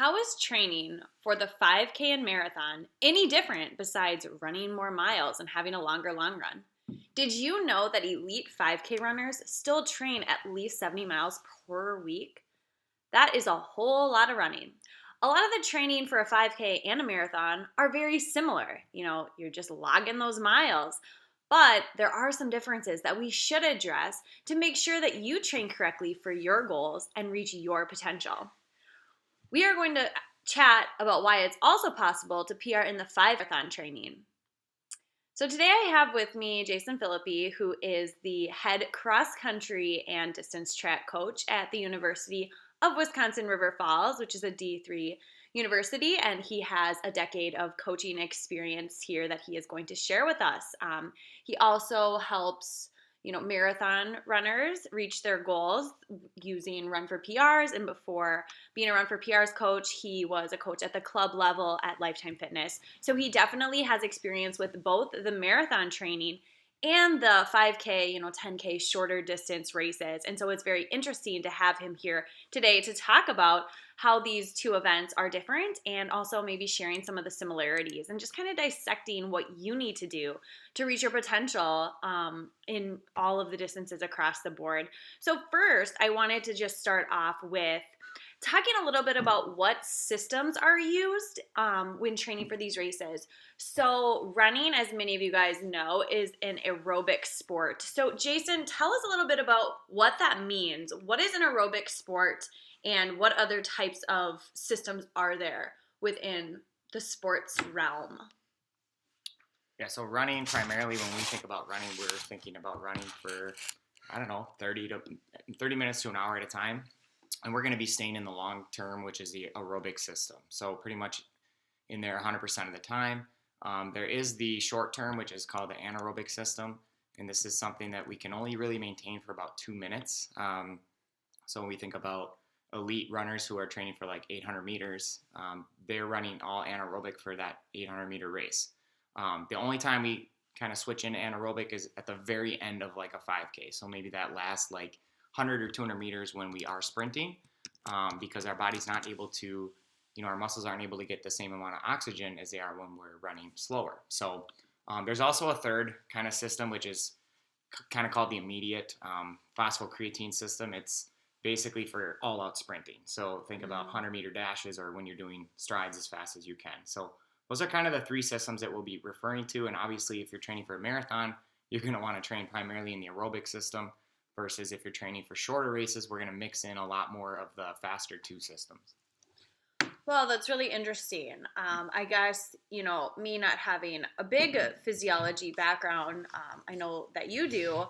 How is training for the 5K and marathon any different besides running more miles and having a longer long run? Did you know that elite 5K runners still train at least 70 miles per week? That is a whole lot of running. A lot of the training for a 5K and a marathon are very similar. You're just logging those miles. But there are some differences that we should address to make sure that you train correctly for your goals and reach your potential. We are going to chat about why it's also possible to PR in the 5 marathon training. So today I have with me Jason Philippi, who is the head cross country and distance track coach at the University of Wisconsin River Falls, which is a D3 university, and he has a decade of coaching experience here that he is going to share with us. He also helps marathon runners reach their goals using Run for PRs. And before being a Run for PRs coach, he was a coach at the club level at Lifetime Fitness. So he definitely has experience with both the marathon training and the 5K, 10K shorter distance races. And so it's very interesting to have him here today to talk about how these two events are different and also maybe sharing some of the similarities and just kind of dissecting what you need to do to reach your potential in all of the distances across the board. So first, I wanted to just start off with talking a little bit about what systems are used when training for these races. So running, as many of you guys know, is an aerobic sport. So Jason, tell us a little bit about what that means. What is an aerobic sport and what other types of systems are there within the sports realm? Yeah, so running, primarily when we think about running, we're thinking about running for, 30 minutes to an hour at a time. And we're going to be staying in the long term, which is the aerobic system. So pretty much in there 100% of the time. There is the short term, which is called the anaerobic system. And this is something that we can only really maintain for about 2 minutes. So when we think about elite runners who are training for like 800 meters, they're running all anaerobic for that 800 meter race. The only time we kind of switch into anaerobic is at the very end of like a 5K. So maybe that last like 100 or 200 meters when we are sprinting, because our body's not able to, our muscles aren't able to get the same amount of oxygen as they are when we're running slower. So there's also a third kind of system, which is kind of called the immediate phosphocreatine system. It's basically for all-out sprinting. So think about 100-meter dashes or when you're doing strides as fast as you can. So those are kind of the three systems that we'll be referring to. And obviously, if you're training for a marathon, you're going to want to train primarily in the aerobic system, versus if you're training for shorter races, we're going to mix in a lot more of the faster two systems. Well, that's really interesting. I guess, me not having a big physiology background, I know that you do.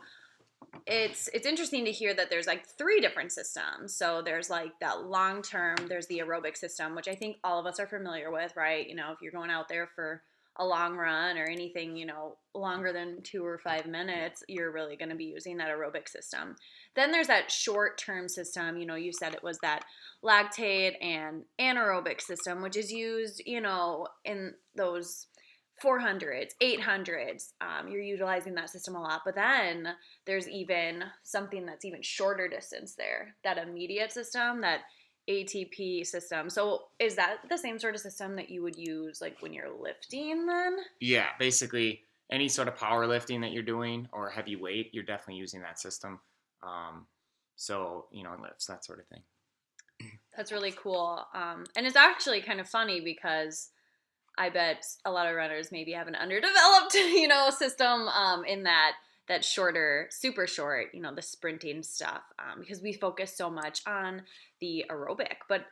It's interesting to hear that there's like 3 different systems. So there's like that long term, there's the aerobic system, which I think all of us are familiar with, right? If you're going out there for a long run or anything, longer than 2 or 5 minutes, you're really going to be using that aerobic system. Then there's that short term system. You said it was that lactate and anaerobic system, which is used, in those 400s, 800s. You're utilizing that system a lot. But then there's even something that's even shorter distance there, that immediate system, that ATP system. So is that the same sort of system that you would use like when you're lifting then? Yeah, basically any sort of powerlifting that you're doing or heavy weight, you're definitely using that system. So, lifts, that sort of thing. That's really cool. And it's actually kind of funny because I bet a lot of runners maybe have an underdeveloped, system in that shorter, super short, the sprinting stuff, because we focus so much on the aerobic. But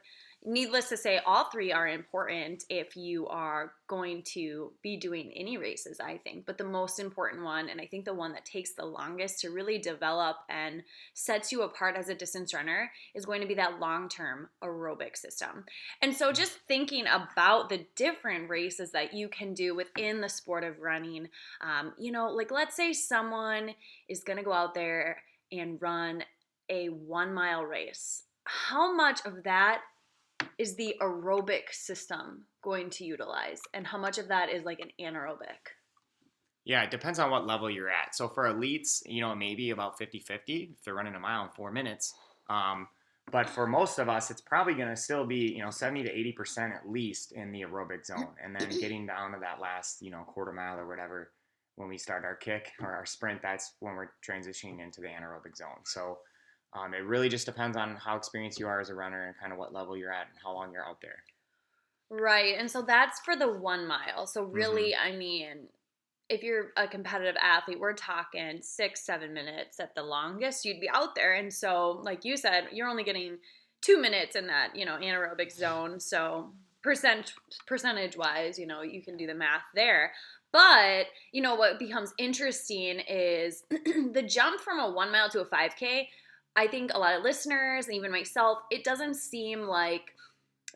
needless to say, all 3 are important if you are going to be doing any races, I think. But the most important one, and I think the one that takes the longest to really develop and sets you apart as a distance runner, is going to be that long-term aerobic system. And so just thinking about the different races that you can do within the sport of running, like let's say someone is going to go out there and run a 1-mile race. How much of that is the aerobic system going to utilize, and how much of that is like an anaerobic? Yeah, it depends on what level you're at. So for elites, maybe about 50-50 if they're running a mile in 4 minutes. But for most of us, it's probably going to still be, 70 to 80% at least in the aerobic zone. And then getting down to that last, quarter mile or whatever, when we start our kick or our sprint, that's when we're transitioning into the anaerobic zone. So it really just depends on how experienced you are as a runner and kind of what level you're at and how long you're out there. Right. And so that's for the 1 mile. So Mm-hmm. really, I mean, if you're a competitive athlete, we're talking 6, 7 minutes at the longest you'd be out there. And so, like you said, you're only getting 2 minutes in that, anaerobic zone. So percentage wise, you can do the math there. But, what becomes interesting is the jump from a 1 mile to a 5K. I think a lot of listeners and even myself, it doesn't seem like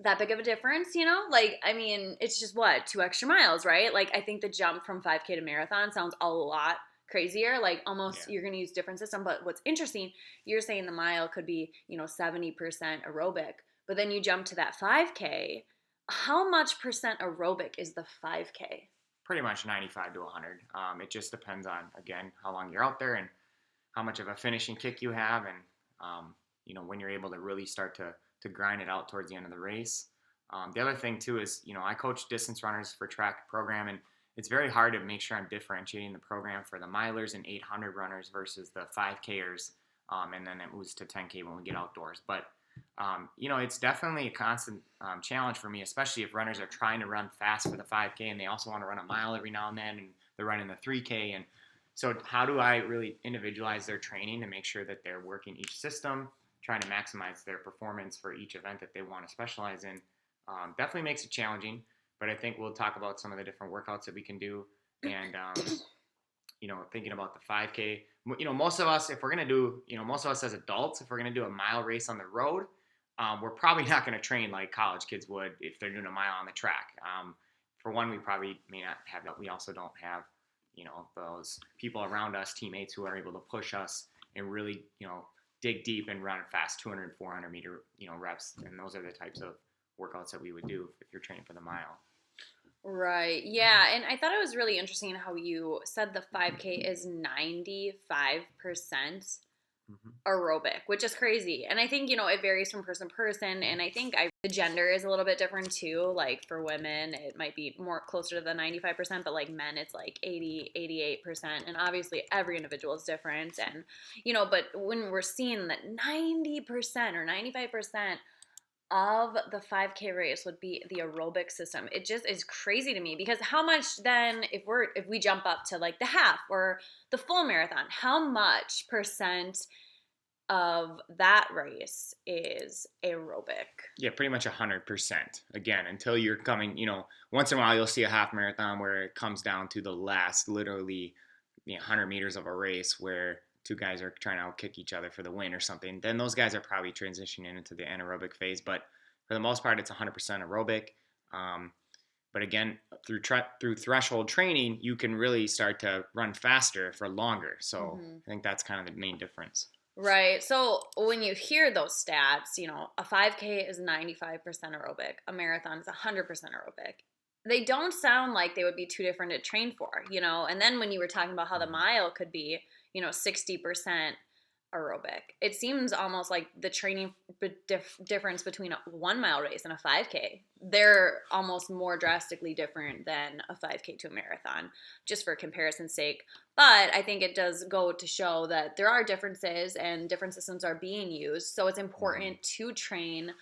that big of a difference, Like, I mean, it's just what, 2 extra miles, right? Like, I think the jump from 5K to marathon sounds a lot crazier. Like, almost Yeah. you're going to use different system. But what's interesting, you're saying the mile could be, 70% aerobic, but then you jump to that 5K. How much percent aerobic is the 5K? Pretty much 95 to 100. It just depends on, again, how long you're out there and how much of a finishing kick you have, and when you're able to really start to grind it out towards the end of the race. The other thing too is, I coach distance runners for track program, and it's very hard to make sure I'm differentiating the program for the milers and 800 runners versus the 5Kers, and then it moves to 10K when we get outdoors. But it's definitely a constant challenge for me, especially if runners are trying to run fast for the 5K and they also want to run a mile every now and then, and they're running the 3K. And so, how do I really individualize their training to make sure that they're working each system, trying to maximize their performance for each event that they want to specialize in? Definitely makes it challenging, but I think we'll talk about some of the different workouts that we can do. And thinking about the 5K, most of us, if we're gonna do, most of us as adults, if we're gonna do a mile race on the road, we're probably not gonna train like college kids would if they're doing a mile on the track. For one, we probably may not have that. We also don't have, those people around us, teammates who are able to push us and really, dig deep and run fast, 200, 400 meter, reps. And those are the types of workouts that we would do if you're training for the mile. Right. Yeah. And I thought it was really interesting how you said the 5K is 95% Mm-hmm. aerobic, which is crazy. And I think, it varies from person to person. And I think the gender is a little bit different too. Like for women, it might be more closer to the 95%, but like men, it's like 80, 88%. And obviously every individual is different. And, but when we're seeing that 90% or 95% of the 5K race would be the aerobic system. It just is crazy to me because how much then if we jump up to like the half or the full marathon, how much percent of that race is aerobic? Yeah, pretty much 100%. Again, until you're coming, once in a while you'll see a half marathon where it comes down to the last literally 100 meters of a race where two guys are trying to outkick each other for the win or something. Then those guys are probably transitioning into the anaerobic phase. But for the most part, it's 100% aerobic. But again, through threshold training, you can really start to run faster for longer. So I think that's kind of the main difference. Right. So when you hear those stats, a 5K is 95% aerobic, a marathon is 100% aerobic. They don't sound like they would be too different to train for, And then when you were talking about how the mile could be, 60% aerobic, it seems almost like the training difference between a 1 mile race and a 5K, they're almost more drastically different than a 5K to a marathon, just for comparison's sake. But I think it does go to show that there are differences and different systems are being used. So it's important to train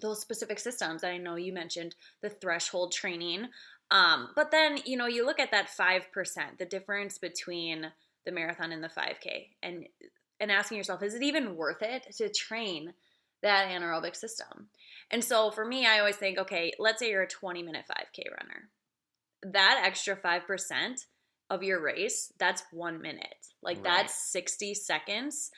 those specific systems. I know you mentioned the threshold training. But then, you look at that 5%, the difference between the marathon and the 5K, and asking yourself, is it even worth it to train that anaerobic system? And so for me, I always think, okay, let's say you're a 20-minute 5K runner. That extra 5% of your race, that's 1 minute. Like Right. that's 60 seconds.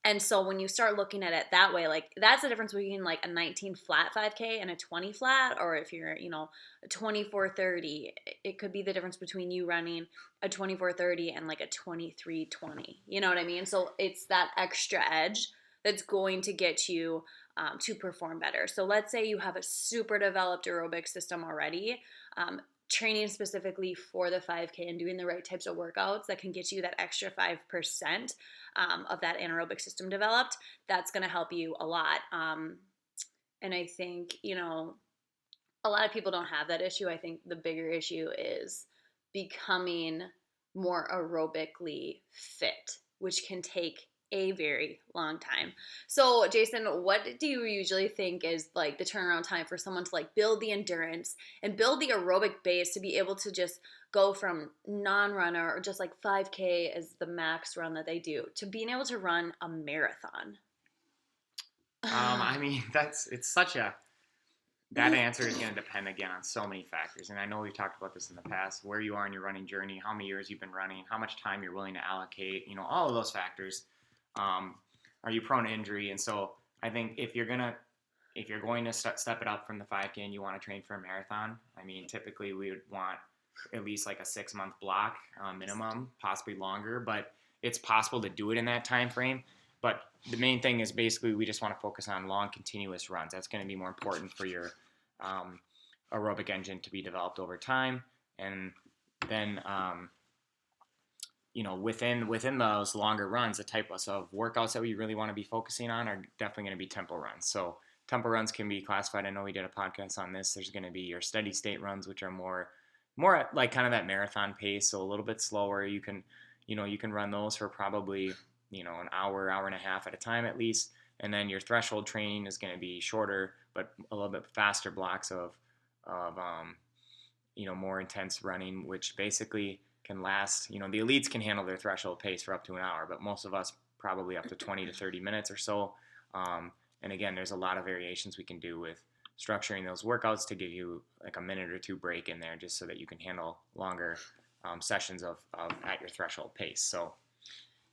And so when you start looking at it that way, like that's the difference between like a 19 flat 5K and a 20 flat, or if you're, a 24:30, it could be the difference between you running a 24:30 and like a 23:20. You know what I mean? So it's that extra edge that's going to get you to perform better. So let's say you have a super developed aerobic system already. training specifically for the 5K and doing the right types of workouts that can get you that extra 5% of that anaerobic system developed, that's going to help you a lot. And I think, a lot of people don't have that issue. I think the bigger issue is becoming more aerobically fit, which can take a very long time. So, Jason, what do you usually think is like the turnaround time for someone to like build the endurance and build the aerobic base to be able to just go from non-runner or just like 5K as the max run that they do to being able to run a marathon? I mean, that answer is going to depend again on so many factors. And I know we've talked about this in the past, where you are in your running journey, how many years you've been running, how much time you're willing to allocate, all of those factors. Are you prone to injury? And so I think if you're going to step it up from the 5K and you want to train for a marathon, I mean, typically we would want at least like a 6-month block minimum, possibly longer, but it's possible to do it in that time frame. But the main thing is basically we just want to focus on long, continuous runs. That's going to be more important for your aerobic engine to be developed over time. And then, within those longer runs, the type of workouts that we really want to be focusing on are definitely going to be tempo runs. So tempo runs can be classified. I know we did a podcast on this. There's going to be your steady state runs, which are more like kind of that marathon pace, so a little bit slower. You can run those for probably an hour and a half at a time at least. And then your threshold training is going to be shorter, but a little bit faster blocks of more intense running, which basically can last, the elites can handle their threshold pace for up to an hour, but most of us probably up to 20 to 30 minutes or so. And again, there's a lot of variations we can do with structuring those workouts to give you like a minute or two break in there just so that you can handle longer sessions of at your threshold pace. So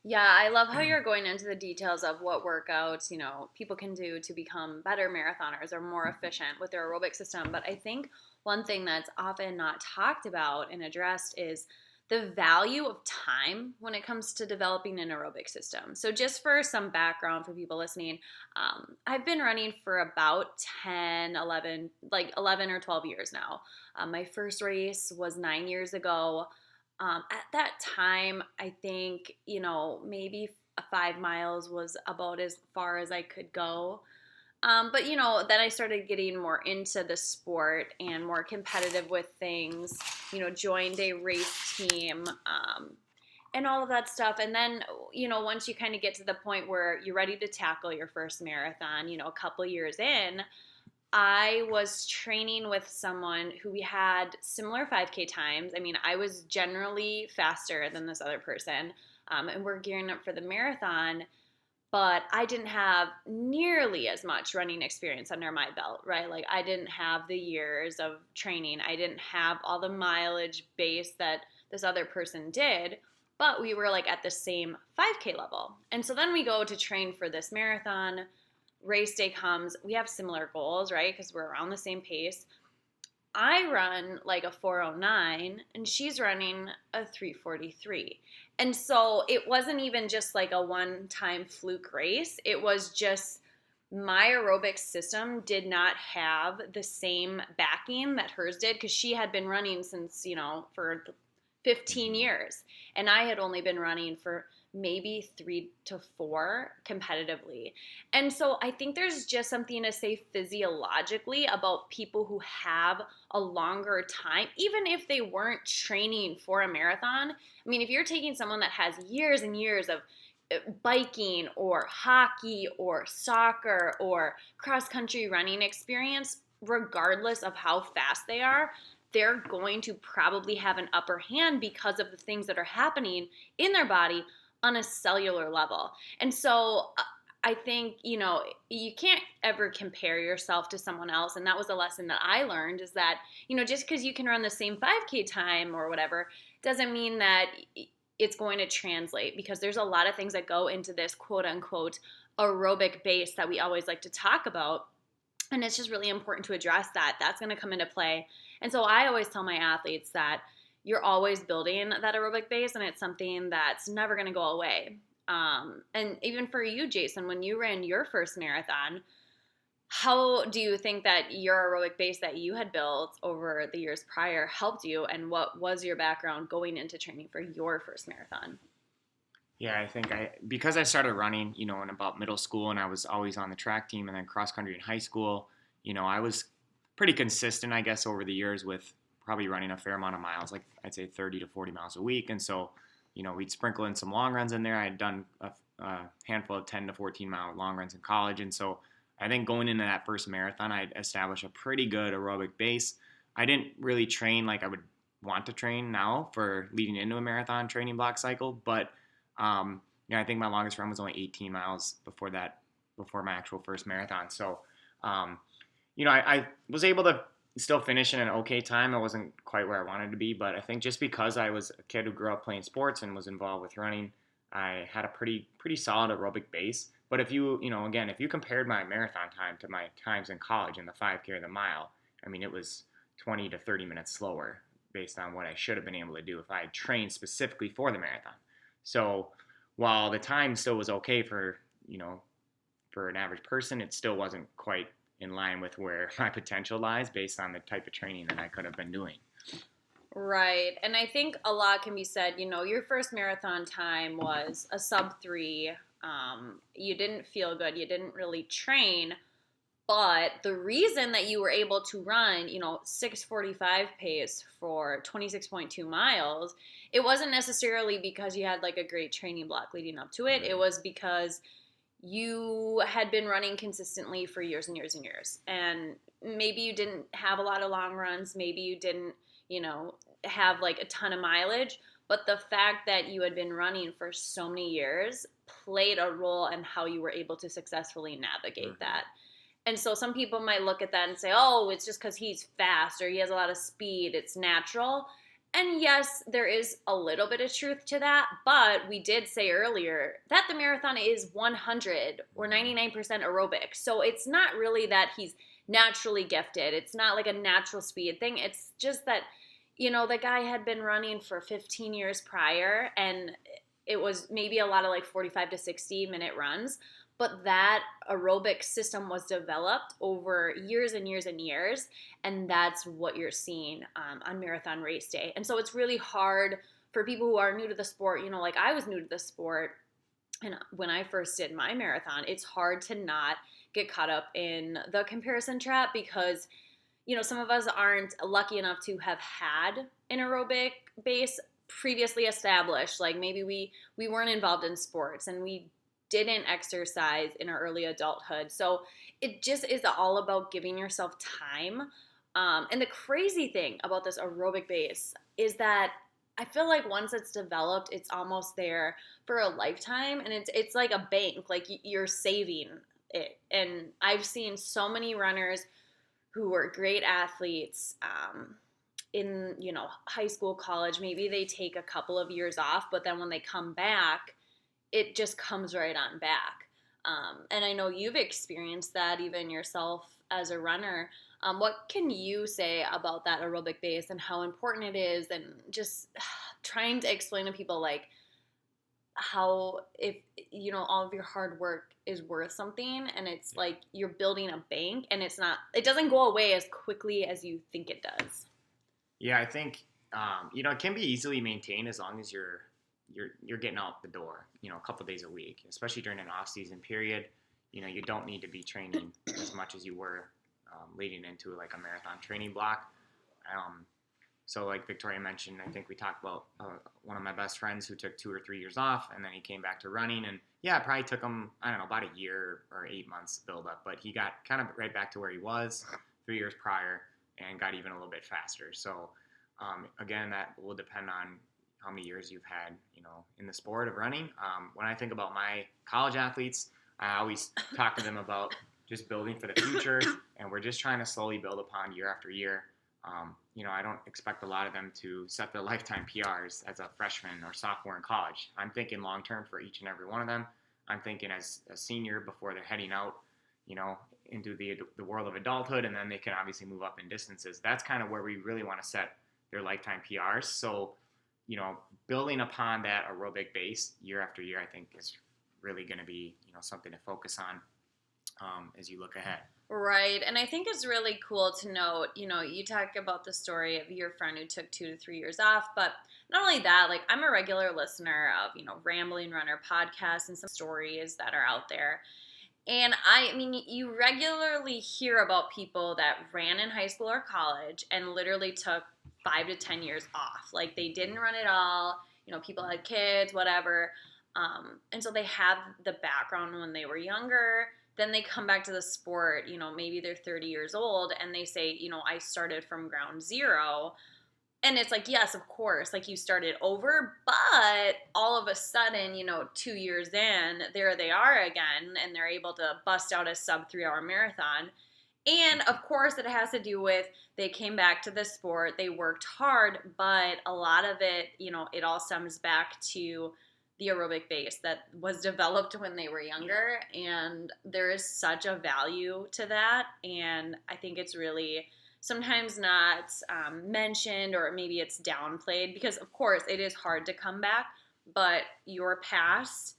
yeah, I love how you're going into the details of what workouts, people can do to become better marathoners or more efficient with their aerobic system. But I think one thing that's often not talked about and addressed is the value of time when it comes to developing an aerobic system. So just for some background for people listening, I've been running for about 11 or 12 years now. My first race was 9 years ago. At that time, I think, maybe 5 miles was about as far as I could go. But, then I started getting more into the sport and more competitive with things, joined a race team, and all of that stuff. And then, once you kind of get to the point where you're ready to tackle your first marathon, a couple years in, I was training with someone who we had similar 5K times. I mean, I was generally faster than this other person, and we're gearing up for the marathon, but I didn't have nearly as much running experience under my belt, right? Like, I didn't have the years of training. I didn't have all the mileage base that this other person did, but we were like at the same 5K level. And so then we go to train for this marathon. Race day comes, we have similar goals, right? Because we're around the same pace. I run like a 4:09 and she's running a 3:43. And so it wasn't even just like a one-time fluke race. It was just my aerobic system did not have the same backing that hers did because she had been running since, for 15 years. And I had only been running for maybe 3 to 4 competitively. And so I think there's just something to say physiologically about people who have a longer time, even if they weren't training for a marathon. I mean, if you're taking someone that has years and years of biking or hockey or soccer or cross-country running experience, regardless of how fast they are, they're going to probably have an upper hand because of the things that are happening in their body on a cellular level. And so I think, you can't ever compare yourself to someone else. And that was a lesson that I learned is that, just because you can run the same 5K time or whatever, doesn't mean that it's going to translate, because there's a lot of things that go into this quote unquote aerobic base that we always like to talk about. And it's just really important to address that. That's going to come into play. And so I always tell my athletes that you're always building that aerobic base, and it's something that's never going to go away. And even for you, Jason, when you ran your first marathon, How do you think that your aerobic base that you had built over the years prior helped you, and what was your background going into training for your first marathon? Yeah, I think because I started running, in about middle school, and I was always on the track team, and then cross country in high school. I was pretty consistent, I guess, over the years with probably running a fair amount of miles, like I'd say 30 to 40 miles a week. And so, we'd sprinkle in some long runs in there. I had done a handful of 10 to 14-mile long runs in college, and so I think going into that first marathon, I established a pretty good aerobic base. I didn't really train like I would want to train now for leading into a marathon training block cycle, but I think my longest run was only 18 miles before that, before my actual first marathon. So, um, I was able to still finish in an okay time. I wasn't quite where I wanted to be, but I think just because I was a kid who grew up playing sports and was involved with running, I had a pretty solid aerobic base. But again, if you compared my marathon time to my times in college in the 5K or the mile, I mean, it was 20 to 30 minutes slower based on what I should have been able to do if I had trained specifically for the marathon. So while the time still was okay for an average person, it still wasn't quite in line with where my potential lies based on the type of training that I could have been doing. Right. And I think a lot can be said. Your first marathon time was a sub 3. You didn't feel good. You didn't really train. But the reason that you were able to run, 6:45 pace for 26.2 miles, it wasn't necessarily because you had like a great training block leading up to it. It was because you had been running consistently for years and years and years. And maybe you didn't have a lot of long runs. Maybe you didn't, have like a ton of mileage. But the fact that you had been running for so many years played a role in how you were able to successfully navigate that. And so some people might look at that and say, oh, it's just because he's fast or he has a lot of speed. It's natural. And yes, there is a little bit of truth to that. But we did say earlier that the marathon is 100 or 99% aerobic. So it's not really that he's naturally gifted. It's not like a natural speed thing. It's just that, the guy had been running for 15 years prior, and it was maybe a lot of like 45 to 60-minute runs. But that aerobic system was developed over years and years and years, and that's what you're seeing on marathon race day. And so it's really hard for people who are new to the sport. Like I was new to the sport, and when I first did my marathon, it's hard to not get caught up in the comparison trap because some of us aren't lucky enough to have had an aerobic base previously established. Like maybe we weren't involved in sports and we didn't exercise in our early adulthood. So it just is all about giving yourself time. And the crazy thing about this aerobic base is that I feel like once it's developed, it's almost there for a lifetime, and it's like a bank. Like you're saving it. And I've seen so many runners who were great athletes. In high school, college, maybe they take a couple of years off, but then when they come back, it just comes right on back. And I know you've experienced that even yourself as a runner. What can you say about that aerobic base and how important it is, and just trying to explain to people like how if all of your hard work is worth something, and it's like you're building a bank, and it doesn't go away as quickly as you think it does. Yeah, I think it can be easily maintained as long as you're getting out the door, a couple days a week, especially during an off-season period. You don't need to be training as much as you were leading into like a marathon training block. So like Victoria mentioned, I think we talked about one of my best friends who took 2 or 3 years off, and then he came back to running, and yeah, it probably took him, I don't know, about a year or 8 months build up, but he got kind of right back to where he was 3 years prior and got even a little bit faster. So again, that will depend on how many years you've had, in the sport of running. When I think about my college athletes, I always talk to them about just building for the future, and we're just trying to slowly build upon year after year. I don't expect a lot of them to set their lifetime PRs as a freshman or sophomore in college. I'm thinking long term for each and every one of them. I'm thinking as a senior before they're heading out, into the world of adulthood, and then they can obviously move up in distances. That's kind of where we really want to set their lifetime PRs. So, building upon that aerobic base year after year, I think is really going to be, something to focus on. as you look ahead. Right. And I think it's really cool to note, you talk about the story of your friend who took 2 to 3 years off, but not only that, like I'm a regular listener of, Rambling Runner podcasts and some stories that are out there. And I mean, you regularly hear about people that ran in high school or college and literally took 5 to 10 years off. Like they didn't run at all. People had kids, whatever. And so they have the background when they were younger. Then they come back to the sport, maybe they're 30 years old and they say, I started from ground zero. And it's like, yes, of course, like you started over, but all of a sudden, 2 years in, there they are again, and they're able to bust out a sub 3 hour marathon. And of course, it has to do with they came back to the sport, they worked hard, but a lot of it, it all stems back to the aerobic base that was developed when they were younger. And there is such a value to that. And I think it's really sometimes not mentioned, or maybe it's downplayed, because of course it is hard to come back, but your past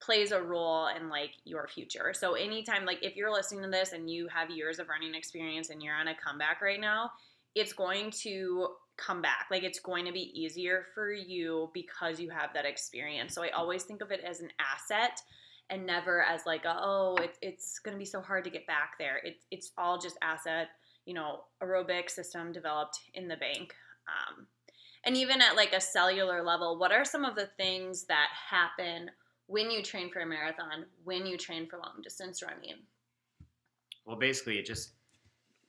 plays a role in like your future. So anytime, like if you're listening to this and you have years of running experience and you're on a comeback right now, it's going to come back. Like it's going to be easier for you because you have that experience. So I always think of it as an asset and never as like, it's going to be so hard to get back there. It's all just asset, aerobic system developed in the bank. And even at like a cellular level, what are some of the things that happen when you train for a marathon, when you train for long distance running? Well, basically, it just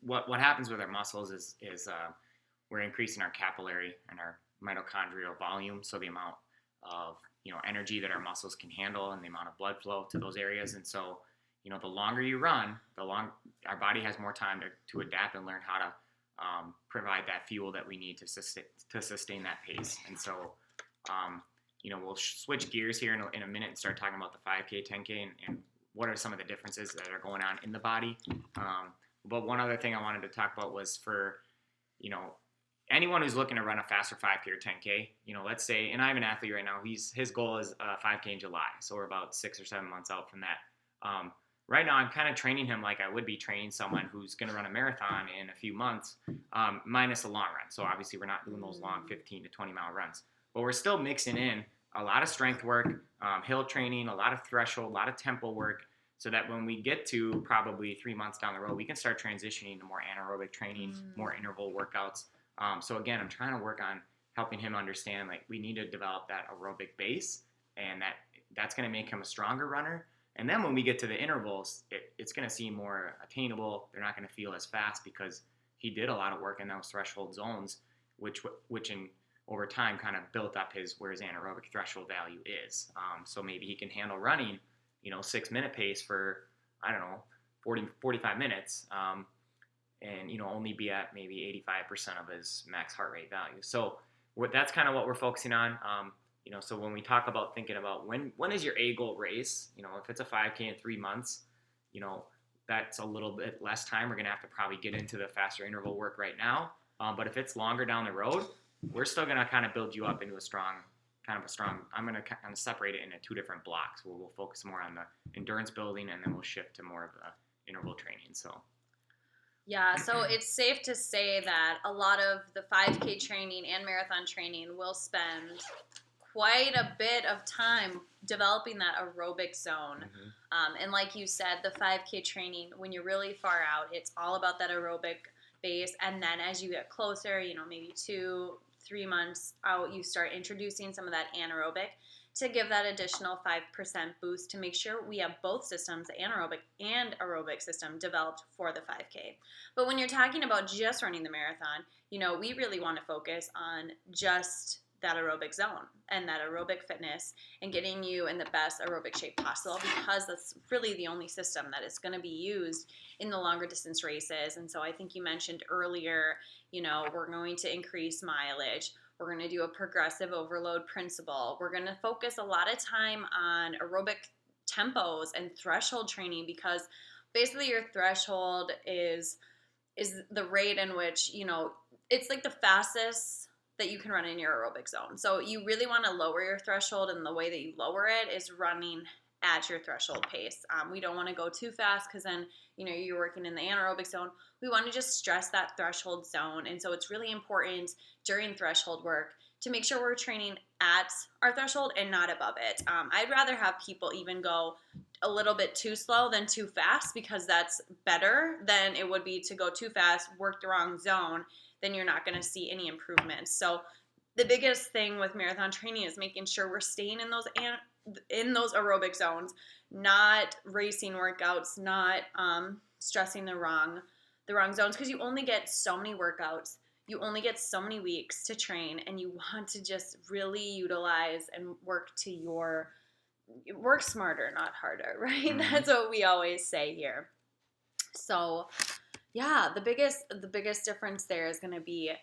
what happens with our muscles is we're increasing our capillary and our mitochondrial volume, so the amount of energy that our muscles can handle and the amount of blood flow to those areas. And so, the longer you run, our body has more time to adapt and learn how to provide that fuel that we need to sustain that pace. And so, we'll switch gears here in a minute and start talking about the 5K, 10K, and what are some of the differences that are going on in the body. But one other thing I wanted to talk about was for, anyone who's looking to run a faster 5K or 10K, let's say, and I have an athlete right now, his goal is 5K in July. So we're about 6 or 7 months out from that. Right now, I'm kind of training him like I would be training someone who's going to run a marathon in a few months, minus a long run. So obviously, we're not doing those long 15 to 20 mile runs, but we're still mixing in a lot of strength work, hill training, a lot of threshold, a lot of tempo work, so that when we get to probably 3 months down the road, we can start transitioning to more anaerobic training, more interval workouts. So again, I'm trying to work on helping him understand like we need to develop that aerobic base, and that's going to make him a stronger runner. And then when we get to the intervals, it's going to seem more attainable. They're not going to feel as fast because he did a lot of work in those threshold zones, which over time kind of built up where his anaerobic threshold value is. So maybe he can handle running, 6-minute pace for, 45 minutes, and, only be at maybe 85% of his max heart rate value. So that's kind of what we're focusing on. So when we talk about thinking about when is your A goal race, if it's a 5K in 3 months, that's a little bit less time. We're going to have to probably get into the faster interval work right now. But if it's longer down the road, we're still going to kind of build you up into I'm going to kind of separate it into 2 different blocks where we'll focus more on the endurance building, and then we'll shift to more of the interval training. So. Yeah, so it's safe to say that a lot of the 5K training and marathon training will spend quite a bit of time developing that aerobic zone. Mm-hmm. And like you said, the 5K training, when you're really far out, it's all about that aerobic base. And then as you get closer, maybe 2-3 months out, you start introducing some of that anaerobic to give that additional 5% boost to make sure we have both systems, the anaerobic and aerobic system, developed for the 5K. But when you're talking about just running the marathon, we really want to focus on just that aerobic zone and that aerobic fitness and getting you in the best aerobic shape possible, because that's really the only system that is going to be used in the longer distance races. And so I think you mentioned earlier, we're going to increase mileage. We're going to do a progressive overload principle. We're going to focus a lot of time on aerobic tempos and threshold training, because basically your threshold is the rate in which, it's like the fastest that you can run in your aerobic zone. So you really want to lower your threshold, and the way that you lower it is running at your threshold pace. We don't want to go too fast because then, you're working in the anaerobic zone. We want to just stress that threshold zone. And so it's really important during threshold work to make sure we're training at our threshold and not above it. I'd rather have people even go a little bit too slow than too fast, because that's better than it would be to go too fast, work the wrong zone, then you're not going to see any improvements. So the biggest thing with marathon training is making sure we're staying in those aerobic zones, not racing workouts, not stressing the wrong zones, because you only get so many workouts. You only get so many weeks to train, and you want to just really utilize and work smarter, not harder, right? Mm-hmm. That's what we always say here. So, yeah, the biggest difference there is going to be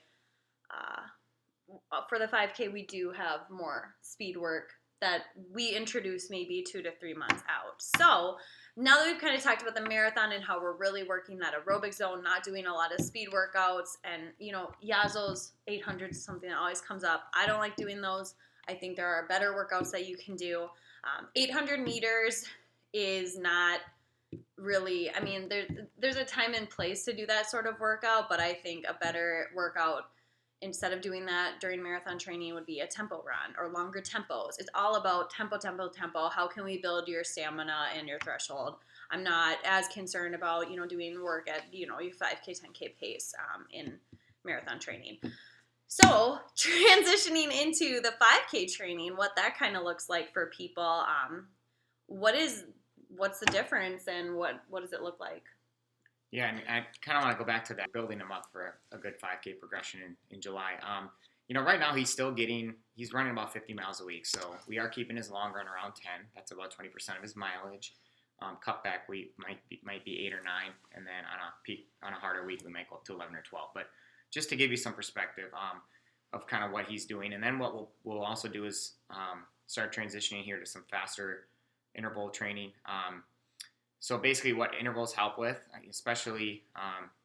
for the 5K, we do have more speed work that we introduce maybe 2 to 3 months out. So now that we've kind of talked about the marathon and how we're really working that aerobic zone, not doing a lot of speed workouts, and Yazzo's 800 is something that always comes up. I don't like doing those. I think there are better workouts that you can do. 800 meters is not really, there's a time and place to do that sort of workout, but I think a better workout instead of doing that during marathon training would be a tempo run or longer tempos. It's all about tempo. How can we build your stamina and your threshold? I'm not as concerned about, doing work at, your 5K, 10K pace in marathon training. So transitioning into the 5K training, what that kind of looks like for people, what's the difference and what does it look like? Yeah, and I kind of want to go back to that, building him up for a good 5K progression in July. Right now he's running about 50 miles a week, so we are keeping his long run around 10. That's about 20% of his mileage. Cutback week might be 8 or 9, and then on a harder week we might go up to 11 or 12. But just to give you some perspective of kind of what he's doing, and then what we'll also do is start transitioning here to some faster interval training. So basically what intervals help with, especially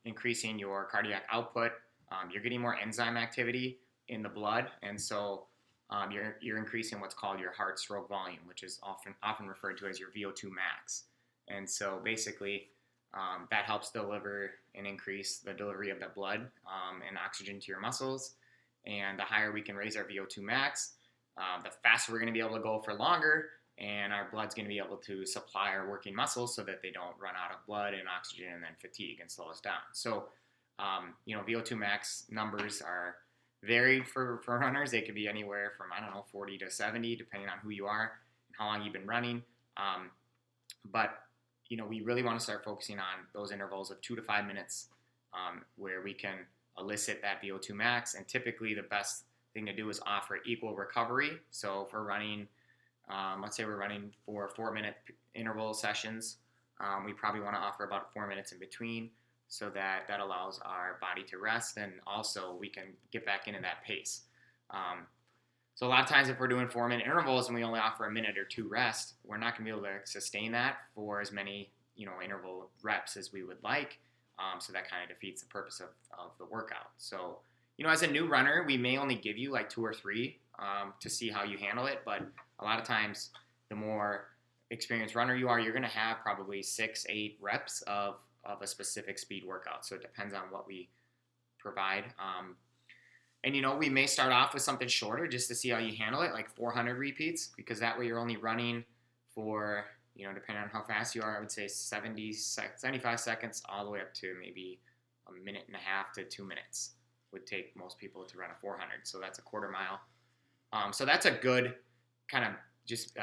increasing your cardiac output, you're getting more enzyme activity in the blood, and so you're increasing what's called your heart stroke volume, which is often referred to as your VO2 max. And so basically that helps deliver and increase the delivery of the blood and oxygen to your muscles. And the higher we can raise our VO2 max, the faster we're going to be able to go for longer, and our blood's going to be able to supply our working muscles so that they don't run out of blood and oxygen and then fatigue and slow us down. So, VO2 max numbers are varied for runners. They could be anywhere from, 40 to 70, depending on who you are and how long you've been running. But we really want to start focusing on those intervals of 2 to 5 minutes where we can elicit that VO2 max. And typically the best thing to do is offer equal recovery. So if we're running, let's say we're running for 4-minute interval sessions, we probably want to offer about 4 minutes in between, so that allows our body to rest, and also we can get back into that pace. So a lot of times if we're doing 4-minute intervals and we only offer a minute or 2 rest, we're not going to be able to sustain that for as many interval reps as we would like. So that kind of defeats the purpose of the workout. So as a new runner, we may only give you like 2 or 3 to see how you handle it, but a lot of times the more experienced runner you are, you're going to have probably 6-8 reps of a specific speed workout. So it depends on what we provide. And we may start off with something shorter just to see how you handle it, like 400 repeats, because that way you're only running for, depending on how fast you are, I would say 75 seconds all the way up to maybe 1.5 minutes to 2 minutes would take most people to run a 400. So that's a quarter mile. So that's a good kind of just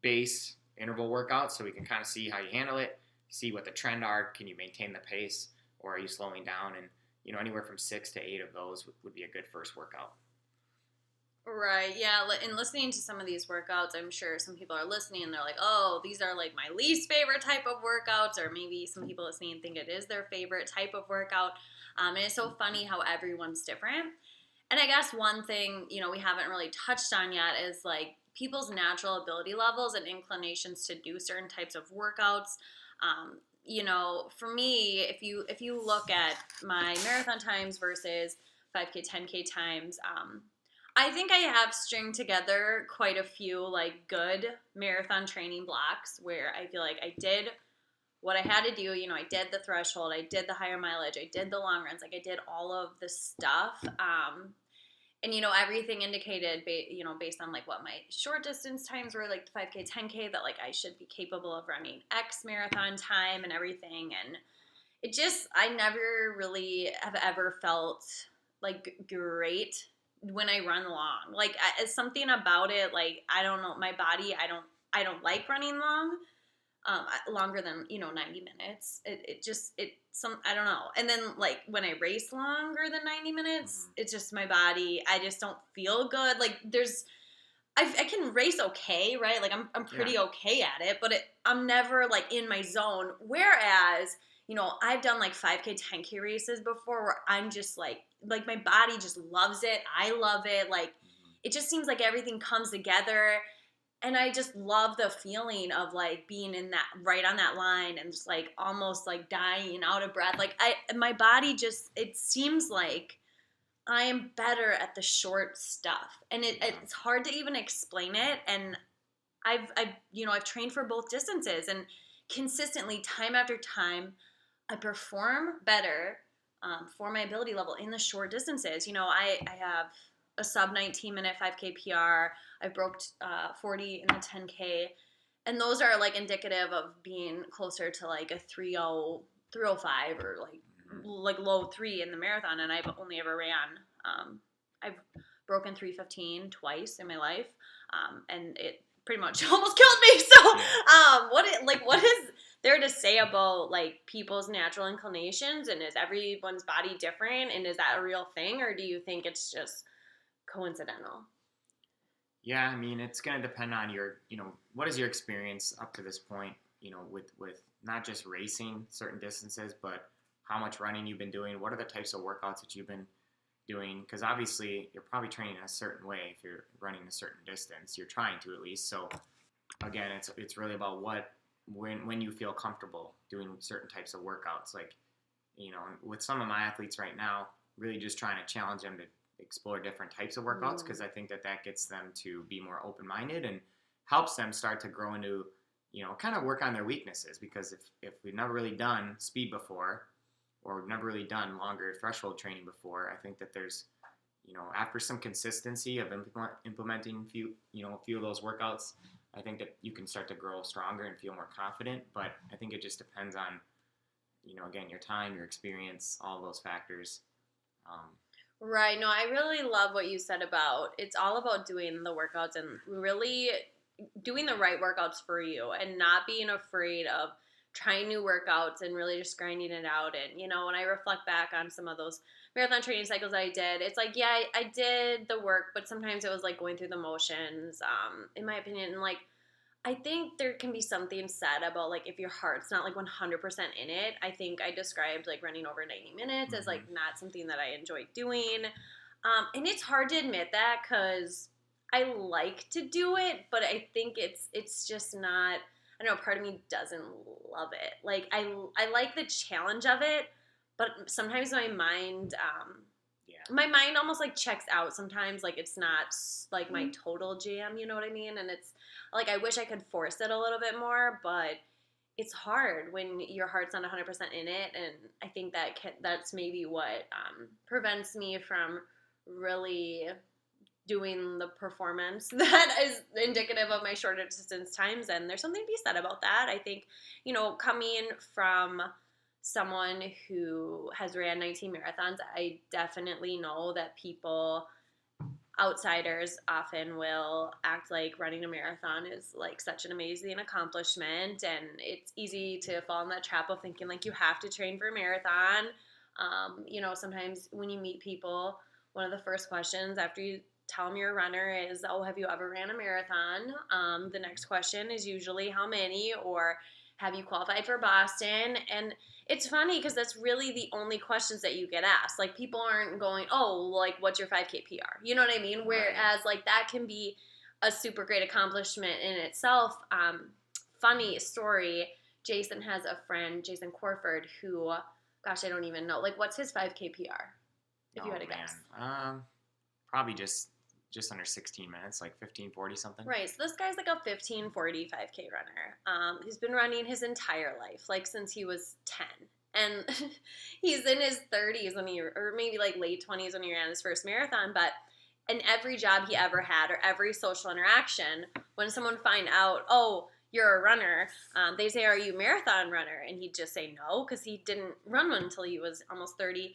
base interval workout, so we can kind of see how you handle it, see what the trend are. Can you maintain the pace, or are you slowing down? And anywhere from 6 to 8 of those would be a good first workout. Right, yeah, and listening to some of these workouts, I'm sure some people are listening and they're like, oh, these are like my least favorite type of workouts, or maybe some people listening think it is their favorite type of workout. And it's so funny how everyone's different. And I guess one thing, we haven't really touched on yet is like people's natural ability levels and inclinations to do certain types of workouts. For me, if you look at my marathon times versus 5K, 10K times, I think I have stringed together quite a few like good marathon training blocks where I feel like I did what I had to do. I did the threshold, I did the higher mileage, I did the long runs, like I did all of the stuff. And everything indicated, based on like what my short distance times were, like the 5K, 10K, that like I should be capable of running X marathon time and everything. And I never really have ever felt like great when I run long. Like it's something about it. Like I don't know, my body. I don't like running long. Longer than 90 minutes. I don't know. And then like when I race longer than 90 minutes, it's just my body. I just don't feel good. Like I can race okay, right? Like I'm pretty okay at it, but I'm never like in my zone. Whereas I've done like 5K, 10K races before where I'm just like my body just loves it. I love it. Like it just seems like everything comes together. And I just love the feeling of like being in that right on that line and just like almost like dying out of breath. Like my body just, it seems like I am better at the short stuff. And it's hard to even explain it. And I've trained for both distances, and consistently time after time, I perform better for my ability level in the short distances. I have a sub 19-minute 5K PR. I broke 40 in the 10K. And those are like indicative of being closer to like a 3:0, 3:05 or like low 3 in the marathon. And I've only ever ran, I've broken 3:15 twice in my life. And it pretty much almost killed me. So what is there to say about like people's natural inclinations, and is everyone's body different, and is that a real thing, or do you think it's just coincidental? Yeah, I mean, it's going to depend on your, what is your experience up to this point, with not just racing certain distances, but how much running you've been doing. What are the types of workouts that you've been doing? Because obviously you're probably training a certain way. If you're running a certain distance, you're trying to at least. So again, it's really about when you feel comfortable doing certain types of workouts. Like, with some of my athletes right now, really just trying to challenge them to explore different types of workouts, because I think that gets them to be more open-minded and helps them start to grow into, kind of work on their weaknesses. Because if we've never really done speed before, or we've never really done longer threshold training before, I think that there's, after some consistency of implementing a few of those workouts, I think that you can start to grow stronger and feel more confident. But I think it just depends on, again, your time, your experience, all those factors. Right. No, I really love what you said about it's all about doing the workouts and really doing the right workouts for you, and not being afraid of trying new workouts and really just grinding it out. And, when I reflect back on some of those marathon training cycles I did, it's like, yeah, I did the work, but sometimes it was like going through the motions, in my opinion. And like, I think there can be something said about like if your heart's not like 100% in it. I think I described like running over 90 minutes as like not something that I enjoy doing. And it's hard to admit that because I like to do it, but I think it's just not, I don't know, part of me doesn't love it. Like I like the challenge of it, but sometimes my mind almost like checks out sometimes. Like it's not like my total jam, you know what I mean? And it's like I wish I could force it a little bit more, but it's hard when your heart's not 100% in it. And I think that's maybe what prevents me from really doing the performance that is indicative of my shorter distance times. And there's something to be said about that. I think, coming from someone who has ran 19 marathons, I definitely know that outsiders often will act like running a marathon is like such an amazing accomplishment, and it's easy to fall in that trap of thinking like you have to train for a marathon. Sometimes when you meet people, one of the first questions after you tell them you're a runner is, oh, have you ever ran a marathon? The next question is usually how many, or have you qualified for Boston? And it's funny because that's really the only questions that you get asked. Like people aren't going, oh, like what's your 5K PR? You know what I mean? Whereas like that can be a super great accomplishment in itself. Funny story, Jason has a friend, Jason Corford, who, gosh, I don't even know. Like what's his 5K PR? If you had to guess. Probably just just under 16 minutes, like 15:40 something. Right. So this guy's like a 15:40 5K runner. He's been running his entire life, like since he was 10. And he's in his 30s or maybe like late 20s when he ran his first marathon. But in every job he ever had or every social interaction, when someone find out, oh, you're a runner, they say, are you a marathon runner? And he'd just say no, because he didn't run one until he was almost 30.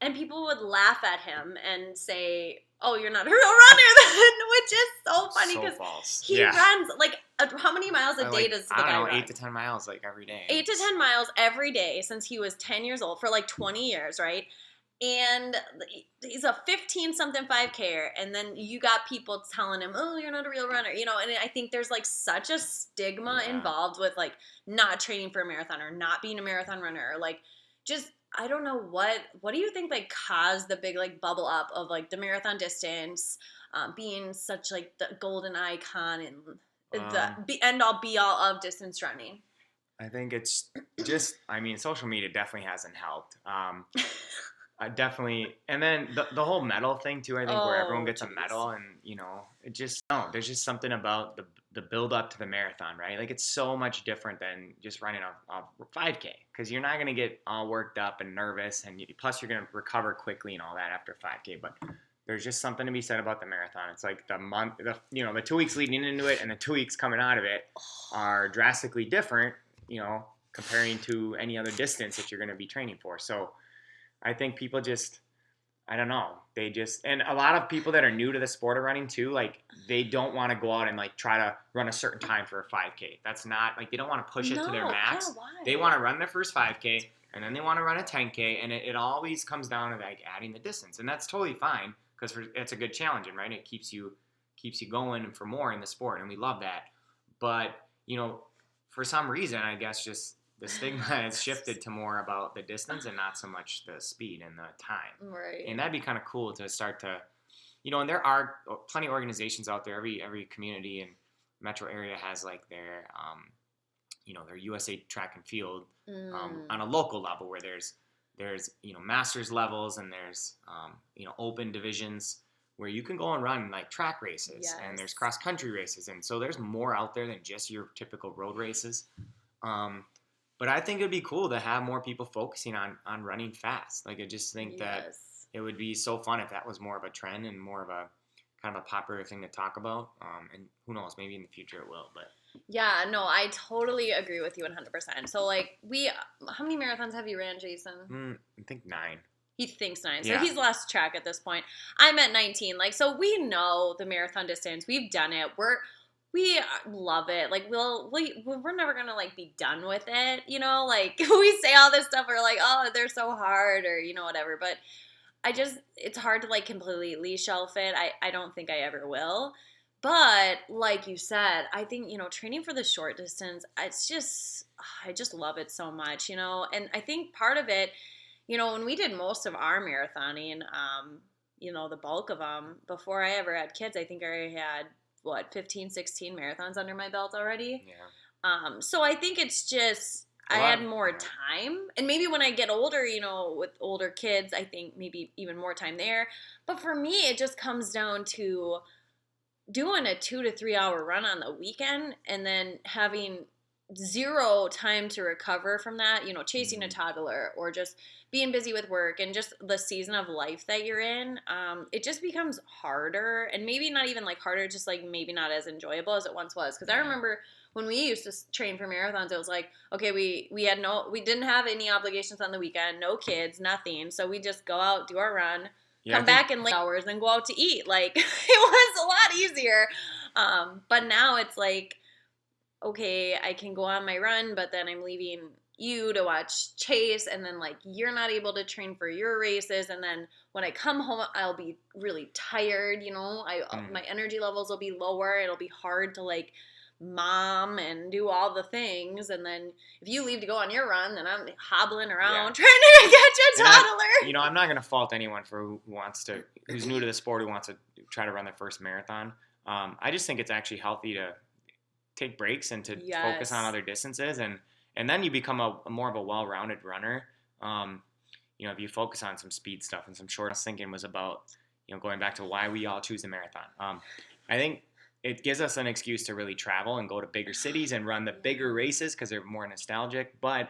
And people would laugh at him and say, oh, you're not a real runner then, which is so funny So because false. he runs, like, how many miles a day Like, does the I don't guy know, run? 8 to 10 miles, like, every day. 8 to 10 miles every day since he was 10 years old for like 20 years, right? And he's a 15-something 5K-er, and then you got people telling him, oh, you're not a real runner, you know, and I think there's, like, such a stigma involved with, like, not training for a marathon or not being a marathon runner or, like, just, I don't know, what do you think, like, caused the big, like, bubble up of, like, the marathon distance being such, like, the golden icon and the end-all, be-all of distance running? I think it's just, I mean, social media definitely hasn't helped. Definitely, and then the whole medal thing too. I think where everyone gets a medal, and you know, it just there's just something about the build up to the marathon, right? Like it's so much different than just running a 5K, because you're not gonna get all worked up and nervous, and plus you're gonna recover quickly and all that after 5K. But there's just something to be said about the marathon. It's like the 2 weeks leading into it and the 2 weeks coming out of it are drastically different, you know, comparing to any other distance that you're gonna be training for. So I think people just, I don't know, and a lot of people that are new to the sport of running too, like they don't want to go out and like try to run a certain time for a 5K. That's not, like they don't want to push it to their max. Yeah, why? They want to run their first 5K and then they want to run a 10K, and it always comes down to like adding the distance. And that's totally fine, because it's a good challenge, and right, it keeps you going for more in the sport, and we love that. But, you know, for some reason, I guess just the stigma has shifted to more about the distance and not so much the speed and the time. Right. And that'd be kind of cool to start to, you know, and there are plenty of organizations out there. Every community and metro area has like their, you know, their USA track and field on a local level, where there's, you know, masters levels, and there's, you know, open divisions where you can go and run like track races, and there's cross country races. And so there's more out there than just your typical road races. But I think it would be cool to have more people focusing on running fast. Like, I just think that it would be so fun if that was more of a trend and more of a kind of a popular thing to talk about. And who knows, maybe in the future it will. But yeah, no, I totally agree with you 100%. So, like, how many marathons have you ran, Jason? I think 9. He thinks 9. So he's lost track at this point. I'm at 19. Like, so we know the marathon distance. We've done it. We love it. Like, we're never going to, like, be done with it, you know? Like, we say all this stuff, we're like, oh, they're so hard, or, you know, whatever. But it's hard to, like, completely shelf it. I don't think I ever will. But, like you said, I think, you know, training for the short distance, I just love it so much, you know? And I think part of it, you know, when we did most of our marathoning, you know, the bulk of them, before I ever had kids, I think I had 15, 16 marathons under my belt already. Yeah. So I think it's just, I had more time. And maybe when I get older, you know, with older kids, I think maybe even more time there. But for me, it just comes down to doing a 2 to 3 hour run on the weekend and then having zero time to recover from that, you know, chasing a toddler or just being busy with work and just the season of life that you're in. It just becomes harder, and maybe not even like harder, just like maybe not as enjoyable as it once was. Because I remember when we used to train for marathons, it was like, okay, we didn't have any obligations on the weekend, no kids, nothing. So we just go out, do our run, come back in late hours, and go out to eat. Like, it was a lot easier. But now it's like, okay, I can go on my run, but then I'm leaving you to watch Chase, and then, like, you're not able to train for your races, and then when I come home, I'll be really tired, you know, my energy levels will be lower, it'll be hard to, like, mom and do all the things, and then if you leave to go on your run, then I'm hobbling around trying to catch a toddler. You know, I'm not going to fault anyone for who's new to the sport, who wants to try to run their first marathon. I just think it's actually healthy to take breaks and to focus on other distances, and then you become a more of a well-rounded runner. You know, if you focus on some speed stuff and some short. I was thinking was about, going back to why we all choose a marathon. I think it gives us an excuse to really travel and go to bigger cities and run the bigger races because they're more nostalgic. But,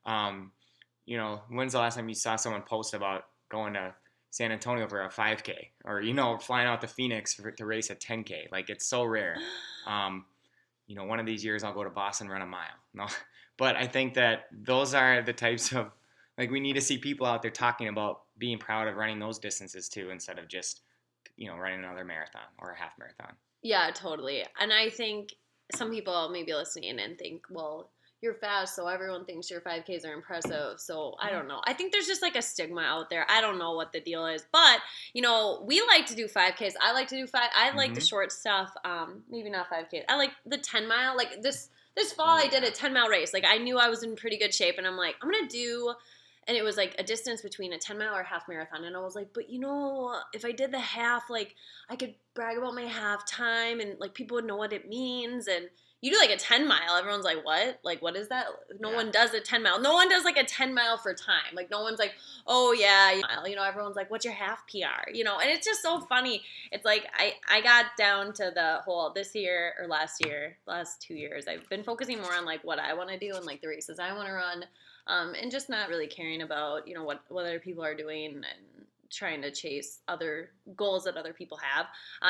when's the last time you saw someone post about going to San Antonio for a 5K or, flying out to Phoenix to race a 10K? Like, it's so rare. One of these years I'll go to Boston, run a mile. No, but I think that those are the types of, like, we need to see people out there talking about being proud of running those distances too, instead of just, running another marathon or a half marathon. Yeah, totally. And I think some people may be listening and think, well, you're fast, so everyone thinks your 5Ks are impressive. So I don't know. I think there's just like a stigma out there. I don't know what the deal is. But, we like to do 5Ks. I like to do I like the short stuff. Maybe not 5Ks. I like the 10 mile. Like this fall, I did a 10-mile race. Like I knew I was in pretty good shape. And I'm like, I'm going to do... And it was like a distance between a 10-mile or a half marathon. And I was like, but if I did the half, like I could brag about my half time and like people would know what it means. And you do like a 10-mile, everyone's like, what? Like, what is that? No one does a 10-mile. No one does like a 10-mile for time. Like no one's like, oh yeah, everyone's like, what's your half PR? And it's just so funny. It's like I got down to the whole last 2 years, I've been focusing more on like what I want to do and like the races I want to run. And just not really caring about, what other people are doing and trying to chase other goals that other people have.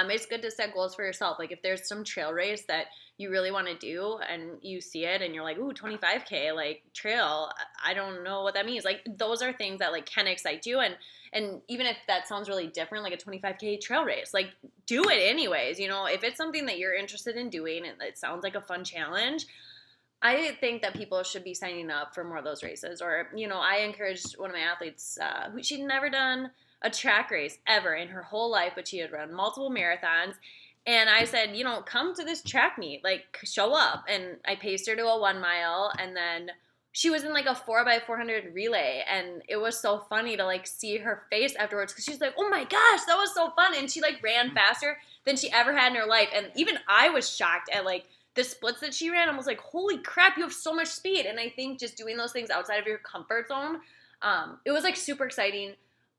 It's good to set goals for yourself. Like if there's some trail race that you really want to do and you see it and you're like, ooh, 25K, like trail, I don't know what that means. Like those are things that like can excite you. And even if that sounds really different, like a 25K trail race, like do it anyways. If it's something that you're interested in doing and it sounds like a fun challenge, I think that people should be signing up for more of those races. Or, I encouraged one of my athletes who she'd never done a track race ever in her whole life, but she had run multiple marathons. And I said, come to this track meet, like show up. And I paced her to a 1 mile. And then she was in like a 4x400 relay. And it was so funny to like see her face afterwards because she's like, oh my gosh, that was so fun. And she like ran faster than she ever had in her life. And even I was shocked at like the splits that she ran. I was like, holy crap, you have so much speed. And I think just doing those things outside of your comfort zone, it was like super exciting.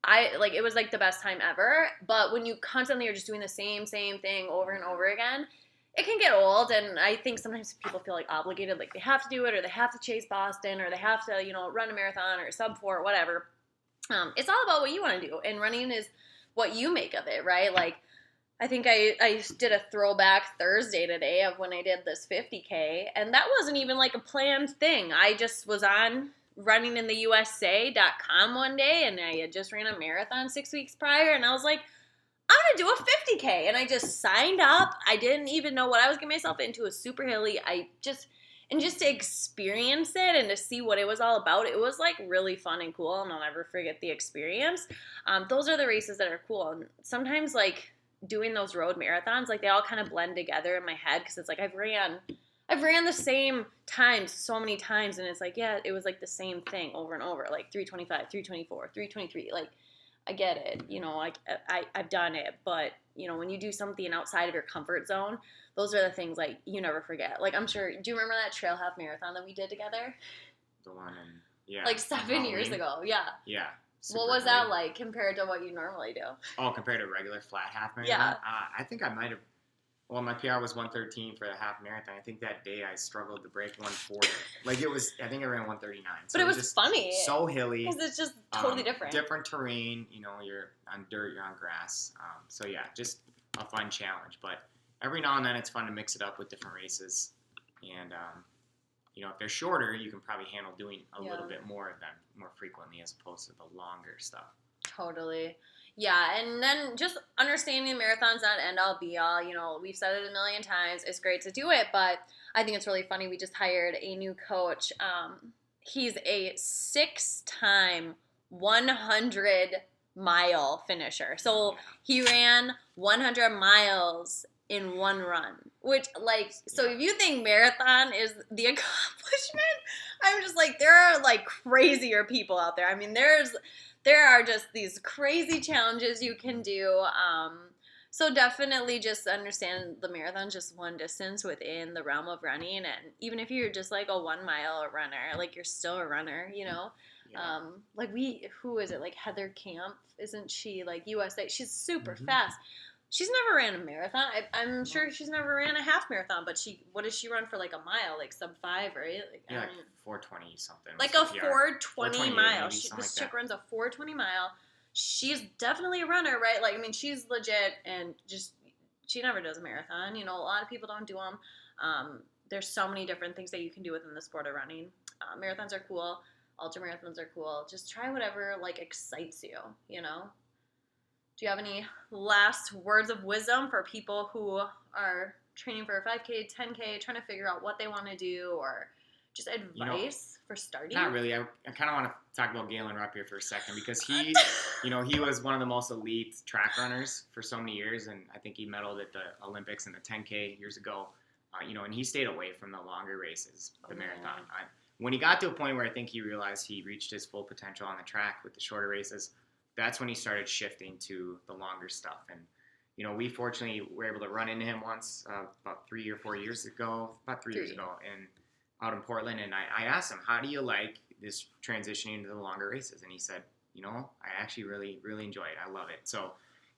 It was like the best time ever. But when you constantly are just doing the same thing over and over again, it can get old. And I think sometimes people feel like obligated, like they have to do it or they have to chase Boston or they have to, run a marathon or sub 4 or whatever. It's all about what you want to do. And running is what you make of it, right? Like, I think I did a throwback Thursday today of when I did this 50K, and that wasn't even like a planned thing. I just was on runningintheusa.com one day, and I had just ran a marathon 6 weeks prior, and I was like, I'm going to do a 50K, and I just signed up. I didn't even know what I was getting myself into. It was super hilly. Just to experience it and to see what it was all about, it was like really fun and cool, and I'll never forget the experience. Those are the races that are cool, and sometimes like doing those road marathons, like they all kind of blend together in my head because it's like I've ran the same times so many times, and it's like, yeah, it was like the same thing over and over, like 325, 324, 323. Like I get it, like I've done it, but when you do something outside of your comfort zone, those are the things like you never forget. Like I'm sure, do you remember that trail half marathon that we did together? The one in, like 7 years ago. Yeah. What was that like compared to what you normally do? Oh, compared to regular flat half marathon? Yeah. I think I might have. Well, my PR was 113 for the half marathon. I think that day I struggled to break 140. Like it was, I think I ran 139. So but it was just funny. So hilly. Because it's just totally different. Different terrain. You're on dirt, you're on grass. So yeah, just a fun challenge. But every now and then it's fun to mix it up with different races. And, if they're shorter, you can probably handle doing a little bit more of them more frequently as opposed to the longer stuff. Totally. Yeah, and then just understanding marathon's not end all be all. We've said it a million times. It's great to do it, but I think it's really funny. We just hired a new coach. He's a 6-time 100-mile finisher. So he ran 100 miles in one run, which so if you think marathon is the accomplishment, I'm just like, there are like crazier people out there. I mean, there are just these crazy challenges you can do. So definitely just understand the marathon's just one distance within the realm of running. And even if you're just like a 1 mile runner, like you're still a runner, Yeah. Yeah. Like who is it? Like Heather Camp, isn't she like USA? She's super Mm-hmm. fast. She's never ran a marathon. I'm sure she's never ran a half marathon, but what does she run for like a mile? Like sub 5, right? Like, Yeah, like 420 something. like a 420 mile. This chick that. runs a 420 mile. She's definitely a runner, right? Like, I mean, she's legit, and just she never does a marathon. You know, a lot of people don't do them. There's so many different things that you can do within the sport of running. Marathons are cool. Ultra marathons are cool. Just try whatever like excites you. You know. Do you have any last words of wisdom for people who are training for a 5K, 10K, trying to figure out what they want to do, or just advice for starting? Not really. I kind of want to talk about Galen Rupp here for a second because he was one of the most elite track runners for so many years, and I think he medaled at the Olympics in the 10K years ago. And he stayed away from the longer races, the marathon. When he got to a point where I think he realized he reached his full potential on the track with the shorter races, that's when he started shifting to the longer stuff. And, we fortunately were able to run into him once about 3 or 4 years ago, and out in Portland. And I asked him, how do you like this transitioning into the longer races? And he said, I actually really, really enjoy it. I love it. So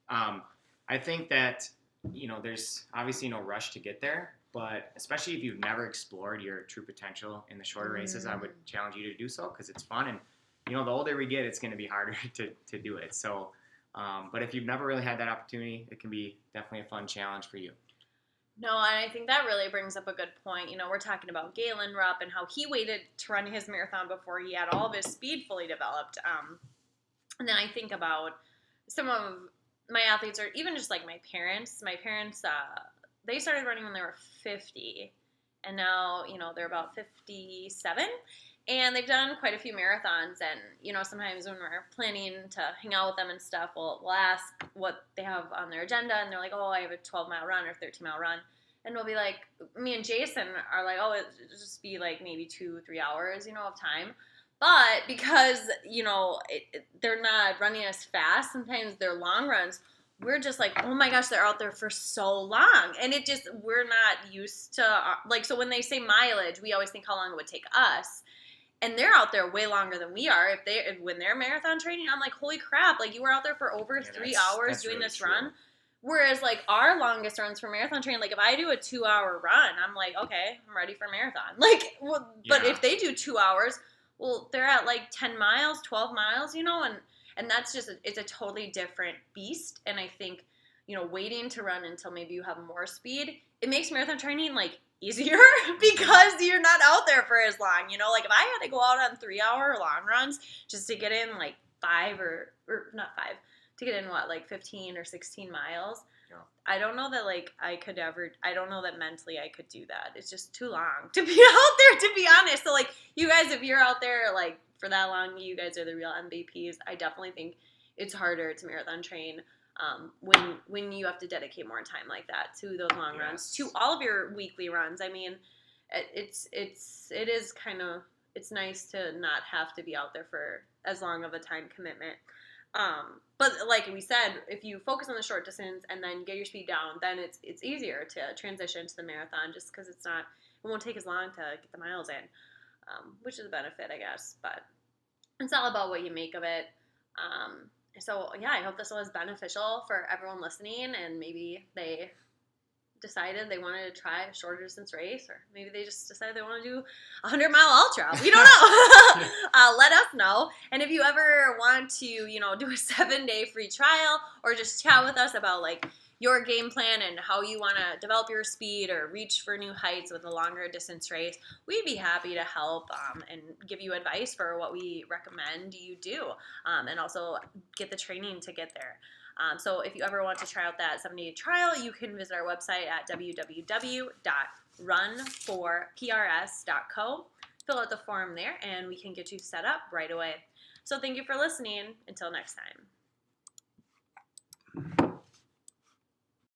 I think that, there's obviously no rush to get there. But especially if you've never explored your true potential in the shorter races, I would challenge you to do so because it's fun. And, the older we get, it's going to be harder to do it. So, but if you've never really had that opportunity, it can be definitely a fun challenge for you. No, and I think that really brings up a good point. We're talking about Galen Rupp and how he waited to run his marathon before he had all of his speed fully developed. And then I think about some of my athletes, or even just like my parents. My parents, they started running when they were 50, and now, they're about 57. And they've done quite a few marathons, and, sometimes when we're planning to hang out with them and stuff, we'll ask what they have on their agenda, and they're like, oh, I have a 12-mile run or 13-mile run. And we'll be like, me and Jason are like, oh, it'll just be like maybe 2-3 hours, of time. But because, they're not running as fast, sometimes they're long runs, we're just like, oh my gosh, they're out there for so long. And we're not used to, so when they say mileage, we always think how long it would take us. And they're out there way longer than we are. When they're marathon training, I'm like, holy crap, like you were out there for over 3 hours doing this run. Whereas like our longest runs for marathon training, like if I do a 2-hour run, I'm like, okay, I'm ready for marathon. But if they do 2 hours, well, they're at like 10 miles, 12 miles, and that's just, it's a totally different beast. And I think, waiting to run until maybe you have more speed, it makes marathon training like easier because you're not out there for as long. Like if I had to go out on 3-hour long runs just to get in like 5 or not 5, to get in like 15 or 16 miles. Yeah. I don't know that I don't know that mentally I could do that. It's just too long to be out there, to be honest. So like you guys, if you're out there like for that long, you guys are the real MVPs. I definitely think it's harder to marathon train when you have to dedicate more time like that to those long runs, to all of your weekly runs. I mean, it is kind of, it's nice to not have to be out there for as long of a time commitment. But like we said, if you focus on the short distance and then get your speed down, then it's easier to transition to the marathon, just because it won't take as long to get the miles in, which is a benefit, I guess. But it's all about what you make of it. So yeah, I hope this was beneficial for everyone listening, and maybe they decided they wanted to try a shorter distance race, or maybe they just decided they want to do a 100-mile ultra. We don't know. Let us know. And if you ever want to, do a 7-day free trial, or just chat with us about like your game plan and how you want to develop your speed or reach for new heights with a longer distance race, we'd be happy to help and give you advice for what we recommend you do, and also get the training to get there. So if you ever want to try out that 7-day trial, you can visit our website at www.runforprs.co. Fill out the form there, and we can get you set up right away. So thank you for listening. Until next time.